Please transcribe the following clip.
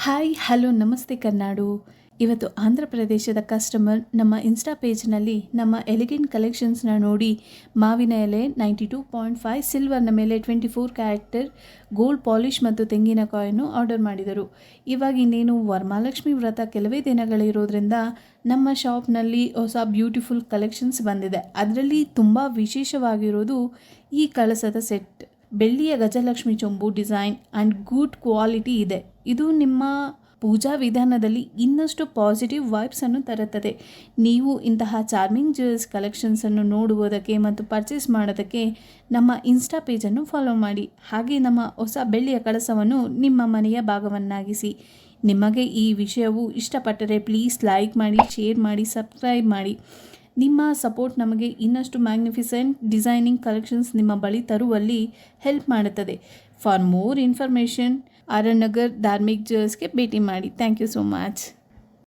Hi hello ನಮಸ್ತೆ ಕರ್ನಾಡು. ಇವತ್ತು ಆಂಧ್ರ ಪ್ರದೇಶದ ಕಸ್ಟಮರ್ ನಮ್ಮ ಇನ್ಸ್ಟಾ ಪೇಜ್ನಲ್ಲಿ ನಮ್ಮ ಎಲಿಗೆಂಟ್ ಕಲೆಕ್ಷನ್ಸ್ನ ನೋಡಿ ಮಾವಿನ ಎಲೆ 92.5 ಸಿಲ್ವರ್ನ ಮೇಲೆ 24 ಕ್ಯಾರೆಕ್ಟರ್ ಗೋಲ್ಡ್ ಪಾಲಿಷ್ ಮತ್ತು ತೆಂಗಿನಕಾಯನ್ನು ಆರ್ಡರ್ ಮಾಡಿದರು. ಇವಾಗ ಇನ್ನೇನು ವರಮಹಾಲಕ್ಷ್ಮಿ ವ್ರತ ಕೆಲವೇ ದಿನಗಳಿರೋದ್ರಿಂದ ನಮ್ಮ ಶಾಪ್ನಲ್ಲಿ ಹೊಸ ಬ್ಯೂಟಿಫುಲ್ ಕಲೆಕ್ಷನ್ಸ್ ಬಂದಿದೆ. ಅದರಲ್ಲಿ ತುಂಬ ವಿಶೇಷವಾಗಿರೋದು ಈ ಕಳಸದ ಸೆಟ್. ಬೆಳ್ಳಿಯ ಗಜಲಕ್ಷ್ಮಿ ಚೊಂಬು ಡಿಸೈನ್ ಆ್ಯಂಡ್ ಗುಡ್ ಕ್ವಾಲಿಟಿ ಇದೆ. ಇದು ನಿಮ್ಮ ಪೂಜಾ ವಿಧಾನದಲ್ಲಿ ಇನ್ನಷ್ಟು ಪಾಸಿಟಿವ್ ವೈಬ್ಸನ್ನು ತರುತ್ತದೆ. ನೀವು ಇಂತಹ ಚಾರ್ಮಿಂಗ್ ಜ್ಯುವೆಲ್ಸ್ ಕಲೆಕ್ಷನ್ಸನ್ನು ನೋಡುವುದಕ್ಕೆ ಮತ್ತು ಪರ್ಚೇಸ್ ಮಾಡೋದಕ್ಕೆ ನಮ್ಮ ಇನ್ಸ್ಟಾ ಪೇಜನ್ನು ಫಾಲೋ ಮಾಡಿ. ಹಾಗೆ ನಮ್ಮ ಹೊಸ ಬೆಳ್ಳಿಯ ಕಳಸವನ್ನು ನಿಮ್ಮ ಮನೆಯ ಭಾಗವನ್ನಾಗಿಸಿ. ನಿಮಗೆ ಈ ವಿಷಯವು ಇಷ್ಟಪಟ್ಟರೆ ಪ್ಲೀಸ್ ಲೈಕ್ ಮಾಡಿ, ಶೇರ್ ಮಾಡಿ, ಸಬ್ಸ್ಕ್ರೈಬ್ ಮಾಡಿ. ನಿಮ್ಮ ಸಪೋರ್ಟ್ ನಮಗೆ ಇನ್ನಷ್ಟು ಮ್ಯಾಗ್ನಿಫಿಸೆಂಟ್ ಡಿಸೈನಿಂಗ್ ಕಲೆಕ್ಷನ್ಸ್ ನಿಮ್ಮ ಬಳಿ ತರುವಲ್ಲಿ ಹೆಲ್ಪ್ ಮಾಡುತ್ತದೆ. For more information RR Nagar ಧಾರ್ಮಿಕ್ ಜ್ಯುವೆಲ್ಸ್ಗೆ ಭೇಟಿ ಮಾಡಿ. Thank you so much.